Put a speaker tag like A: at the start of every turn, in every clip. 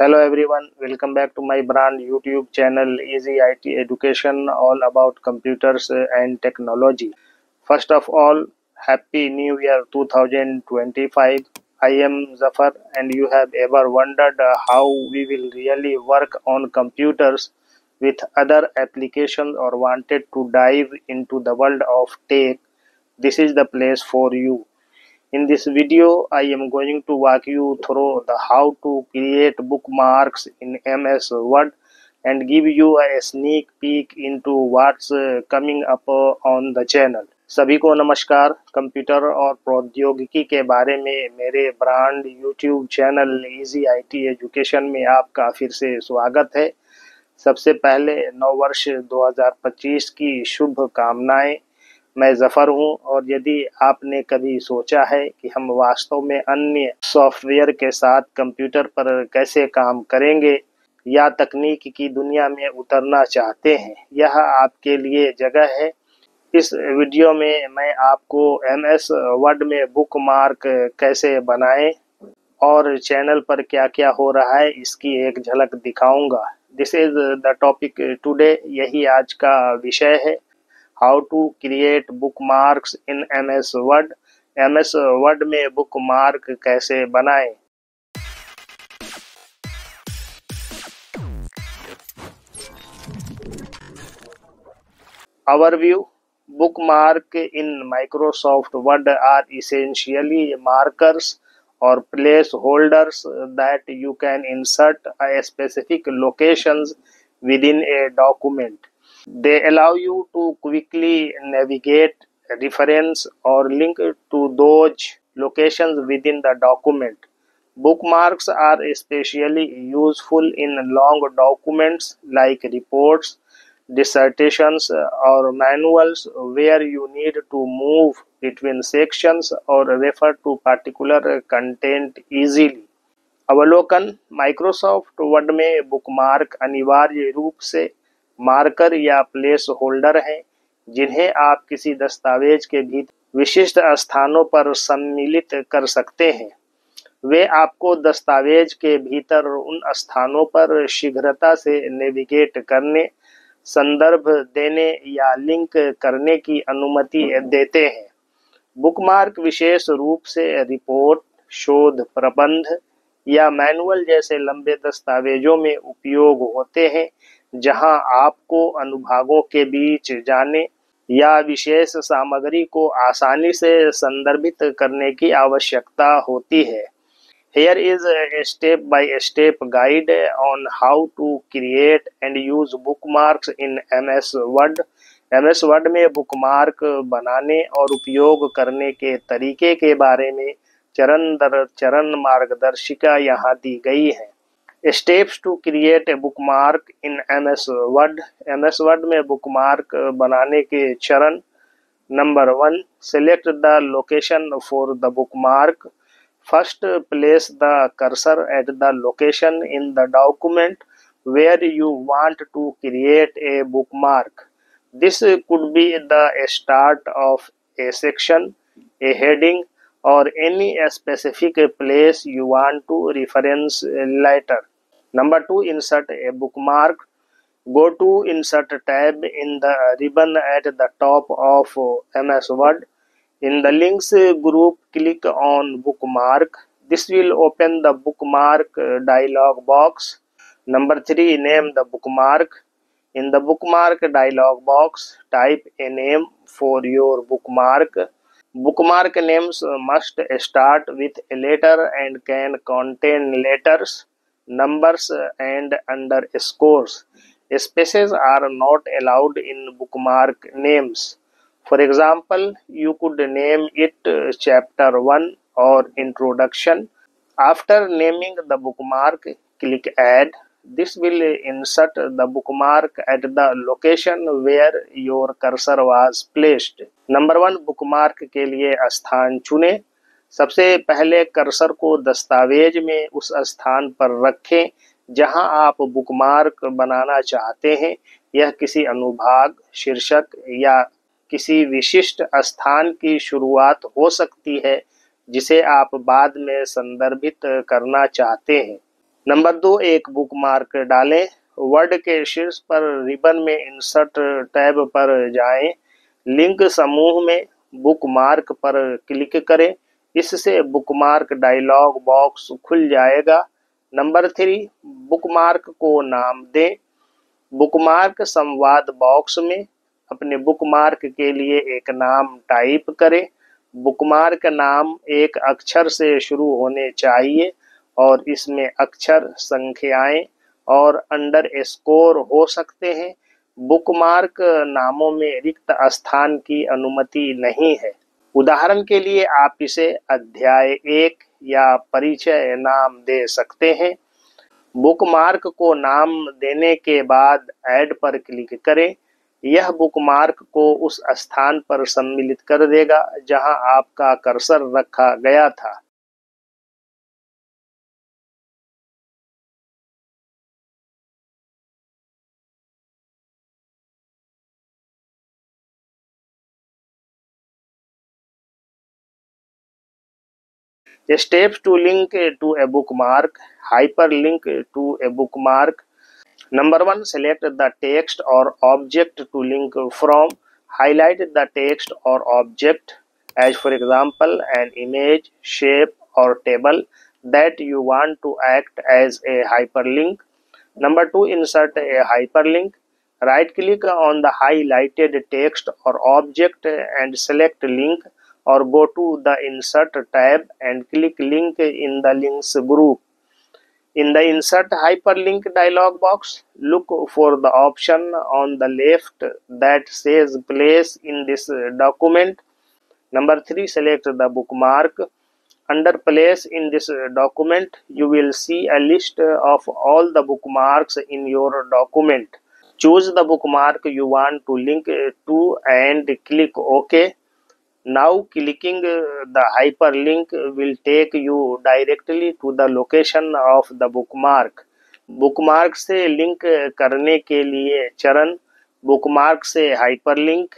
A: Hello everyone, welcome back to my brand YouTube channel Easy IT Education, all about computers and technology. First of all, Happy New Year 2025. I am Zafar, and you have ever wondered how we will really work on computers with other applications or wanted to dive into the world of tech? This is the place for you. In this video, I am going to walk you through the how to create bookmarks in MS Word and give you a sneak peek into what's coming up on the channel. सभी को नमस्कार। Computer और प्रौद्योगिकी के बारे में मेरे brand YouTube channel easy IT education में आपका फिर से स्वागत है। सबसे पहले नव वर्ष 2025 की शुभ कामनाएं। मैं जफर हूं, और यदि आपने कभी सोचा है कि हम वास्तव में अन्य सॉफ्टवेयर के साथ कंप्यूटर पर कैसे काम करेंगे या तकनीक की दुनिया में उतरना चाहते हैं, यह आपके लिए जगह है। इस वीडियो में मैं आपको MS वर्ड में बुकमार्क कैसे बनाएं और चैनल पर क्या क्या हो रहा है इसकी एक झलक दिखाऊंगा। This is the topic today, यही आज का विषय है। How to create bookmarks in MS word. MS word में बुकमार्क कैसे बनाएं। Overview. Bookmark in Microsoft Word are essentially markers or placeholders that you can insert at specific locations within a document. They allow you to quickly navigate, reference, or link to those locations within the document. Bookmarks are especially useful in long documents like reports, dissertations, or manuals where you need to move between sections or refer to particular content easily. अवलोकन। Microsoft word में bookmark अनिवार्य रूप से marker या place holder हैं, जिन्हें आप किसी दस्तावेज के भीतर विशिष्ट स्थानों पर सम्मिलित कर सकते हैं। वे आपको दस्तावेज के भीतर उन स्थानों पर शीघ्रता से नेविगेट करने, संदर्भ देने या लिंक करने की अनुमति देते हैं। बुकमार्क विशेष रूप से रिपोर्ट, शोध प्रबंध या मैनुअल जैसे लंबे दस्तावेजों में उपयोग होते हैं, जहां आपको अनुभागों के बीच जाने या विशेष सामग्री को आसानी से संदर्भित करने की आवश्यकता होती है। Here is a step-by-step guide on how to create and use bookmarks in MS Word. MS Word में बुकमार्क बनाने और उपयोग करने के तरीके के बारे में चरण दर चरण मार्गदर्शिका यहाँ दी गई है। Steps to create a bookmark in MS Word. MS Word में बुकमार्क बनाने के चरण। Number 1. Select the location for the bookmark. First, place the cursor at the location in the document where you want to create a bookmark. This could be the start of a section, a heading, or any specific place you want to reference later. Number 2, insert a bookmark. Go to Insert tab in the ribbon at the top of MS Word. In the links group, click on bookmark. This will open the bookmark dialog box. Number 3, name the bookmark. In the bookmark dialog box, type a name for your bookmark. Bookmark names must start with a letter and can contain letters, numbers, and underscores. Spaces are not allowed in bookmark names. For example, you could name it Chapter 1 or Introduction. After naming the bookmark, click Add. This will insert the bookmark at the location where your cursor was placed. Number 1, bookmark के लिए स्थान चुनें। सबसे पहले cursor को दस्तावेज में उस स्थान पर रखें जहां आप बुकमार्क बनाना चाहते हैं। यह किसी अनुभाग, शीर्षक या किसी विशिष्ट स्थान की शुरुआत हो सकती है जिसे आप बाद में संदर्भित करना चाहते हैं। नंबर 2, एक बुकमार्क डालें। वर्ड के शीर्ष पर रिबन में इंसर्ट टैब पर जाएं। लिंक समूह में बुकमार्क पर क्लिक करें। इससे बुकमार्क डायलॉग बॉक्स खुल जाएगा। नंबर 3, बुकमार्क को नाम दें। बुकमार्क संवाद बॉक्स में अपने बुकमार्क के लिए एक नाम टाइप करें। बुकमार्क नाम एक अक्षर से शुरू होने चाहिए और इसमें अक्षर, संख्याएं और अंडरस्कोर हो सकते हैं। बुकमार्क नामों में रिक्त स्थान की अनुमति नहीं है। उदाहरण के लिए आप इसे अध्याय 1 या परिचय नाम दे सकते हैं। बुकमार्क को नाम देने के बाद ऐड पर क्लिक करें। यह बुकमार्क को उस स्थान पर सम्मिलित कर देगा जहां आपका कर्सर रखा गया था। Steps to link to a bookmark. Hyperlink to a bookmark. Number 1, select the text or object to link from. Highlight the text or object, as for example an image, shape or table that you want to act as a hyperlink. Number 2, insert a hyperlink. Right click on the highlighted text or object and select link, or go to the insert tab and click link in the links group. In the insert hyperlink dialog box, look for the option on the left that says place in this document. Number 3, select the bookmark. Under place in this document, you will see a list of all the bookmarks in your document. Choose the bookmark you want to link to and click OK. Now clicking the hyperlink will take you directly to the location of the bookmark. Bookmark से link करने के लिए चरण। Bookmark से hyperlink.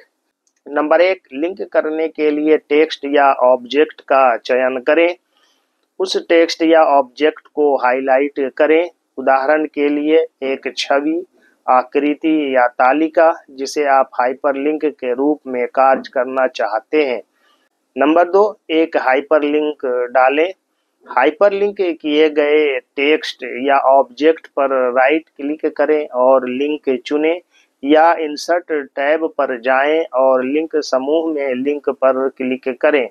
A: Number 1, link करने के लिए text या ऑब्जेक्ट का चयन करें। उस टेक्स्ट या ऑब्जेक्ट को हाईलाइट करें। उदाहरण के लिए एक छवि, आकृति या तालिका जिसे आप हाइपरलिंक के रूप में कार्य करना चाहते हैं। नंबर 2, एक हाइपरलिंक डालें। हाइपरलिंक किए गए टेक्स्ट या ऑब्जेक्ट पर राइट क्लिक करें और लिंक चुनें, या इंसर्ट टैब पर जाएं और लिंक समूह में लिंक पर क्लिक करें।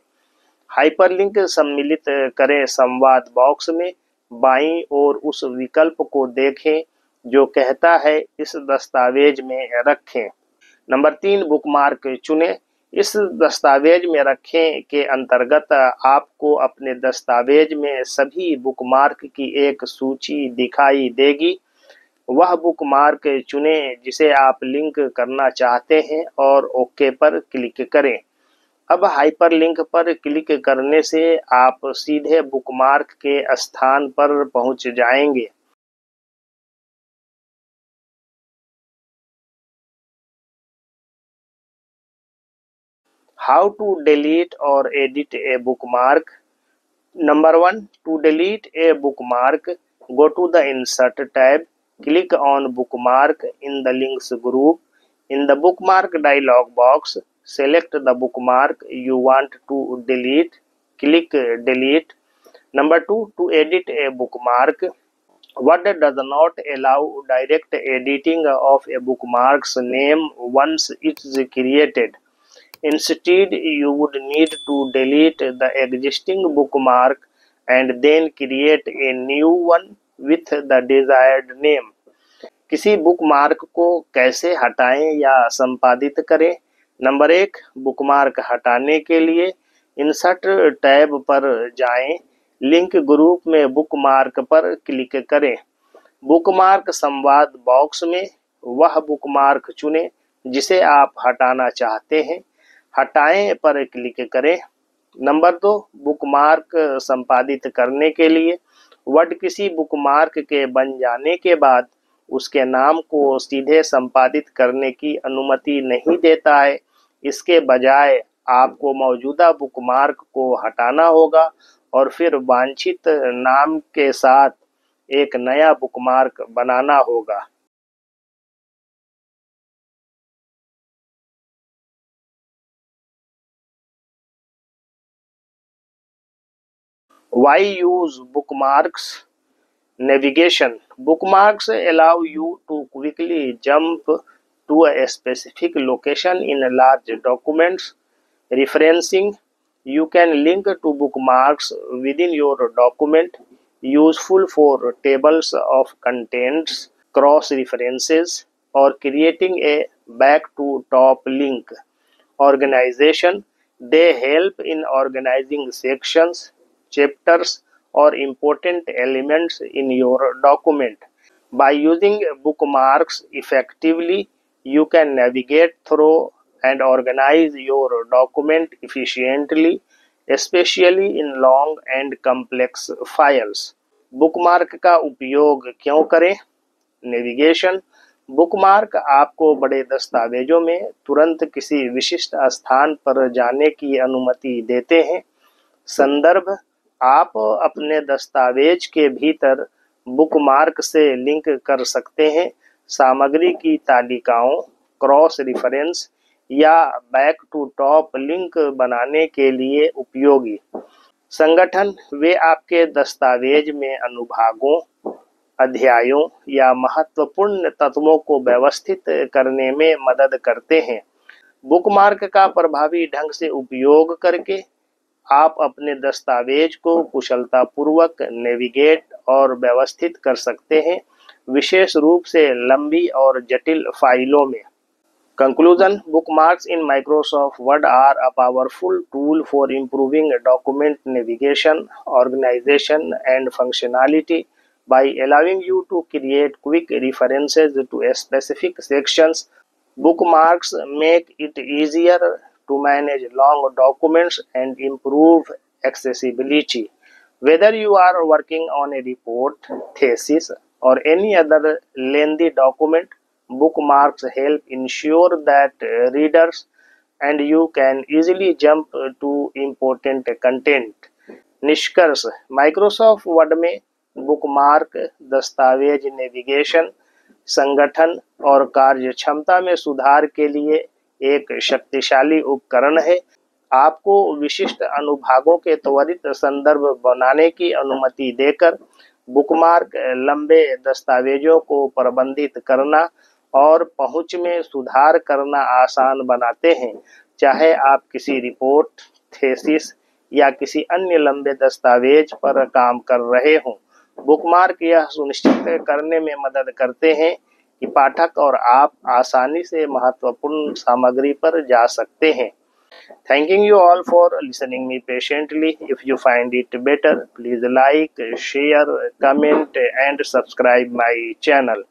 A: हाइपरलिंक सम्मिलित करें संवाद बॉक्स में बाईं ओर उस विकल्प को देखें जो कहता है इस दस्तावेज में रखें। नंबर 3, बुकमार्क चुनें। इस दस्तावेज में रखें के अंतर्गत आपको अपने दस्तावेज में सभी बुकमार्क की एक सूची दिखाई देगी। वह बुकमार्क चुनें जिसे आप लिंक करना चाहते हैं और ओके पर क्लिक करें। अब हाइपरलिंक पर क्लिक करने से आप सीधे बुकमार्क के स्थान पर पहुंच जाएंगे। How to delete or edit a bookmark? Number 1, to delete a bookmark, go to the Insert tab, click on Bookmark in the Links group. In the Bookmark dialog box, select the bookmark you want to delete, click Delete. Number 2, to edit a bookmark. Word does not allow direct editing of a bookmark's name once it is created. Instead, you would need to delete the existing bookmark and then create a new one with the desired name. किसी bookmark को कैसे हटाएं या संपादित करें? Number 1, bookmark हटाने के लिए इंसर्ट टैब पर जाएं। लिंक ग्रुप में बुकमार्क पर क्लिक करें। बुकमार्क संवाद बॉक्स में वह बुकमार्क चुनें जिसे आप हटाना चाहते हैं। हटाएं पर क्लिक करें। नंबर 2, बुकमार्क संपादित करने के लिए वर्ड किसी बुकमार्क के बन जाने के बाद उसके नाम को सीधे संपादित करने की अनुमति नहीं देता है। इसके बजाय आपको मौजूदा बुकमार्क को हटाना होगा और फिर वांछित नाम के साथ एक नया बुकमार्क बनाना होगा। Why use bookmarks? Navigation. Bookmarks allow you to quickly jump to a specific location in large documents. Referencing. You can link to bookmarks within your document, useful for tables of contents, cross references, or creating a back to top link. Organization. They help in organizing sections, chapters, or important elements in your document. By using bookmarks effectively, you can navigate through and organize your document efficiently, especially in long and complex files. Bookmark का उपयोग क्यों करें? Navigation. Bookmark आपको बड़े दस्तावेजों में तुरंत किसी विशिष्ट स्थान पर जाने की अनुमति देते हैं. संदर्भ. आप अपने दस्तावेज के भीतर बुकमार्क से लिंक कर सकते हैं. सामग्री की तालिकाओं, क्रॉस रेफरेंस या बैक टू टॉप लिंक बनाने के लिए उपयोगी. संगठन. वे आपके दस्तावेज में अनुभागों, अध्यायों या महत्वपूर्ण तत्वों को व्यवस्थित करने में मदद करते हैं. बुकमार्क का प्रभावी ढंग से उपयोग करके आप अपने दस्तावेज को कुशलतापूर्वक नेविगेट और व्यवस्थित कर सकते हैं, विशेष रूप से लंबी और जटिल फाइलों में. Conclusion. Bookmarks in Microsoft Word are a powerful tool for improving document navigation, organization, and functionality. By allowing you to create quick references to specific sections, bookmarks make it easier to manage long documents and improve accessibility. Whether you are working on a report, thesis, or any other lengthy document, bookmarks help ensure that readers and you can easily jump to important content. निष्कर्ष. Microsoft word में bookmark दस्तावेज navigation, संगठन और कार्यक्षमता में सुधार के लिए एक शक्तिशाली उपकरण है. आपको विशिष्ट अनुभागों के त्वरित संदर्भ बनाने की अनुमति देकर बुकमार्क लंबे दस्तावेजों को प्रबंधित करना और पहुंच में सुधार करना आसान बनाते हैं. चाहे आप किसी रिपोर्ट, थीसिस या किसी अन्य लंबे दस्तावेज पर काम कर रहे हों, बुकमार्क यह सुनिश्चित करने में मदद करते हैं कि पाठक और आप आसानी से महत्वपूर्ण सामग्री पर जा सकते हैं. Thanking you all for listening me patiently. If you find it better, please like, share, comment and subscribe my channel.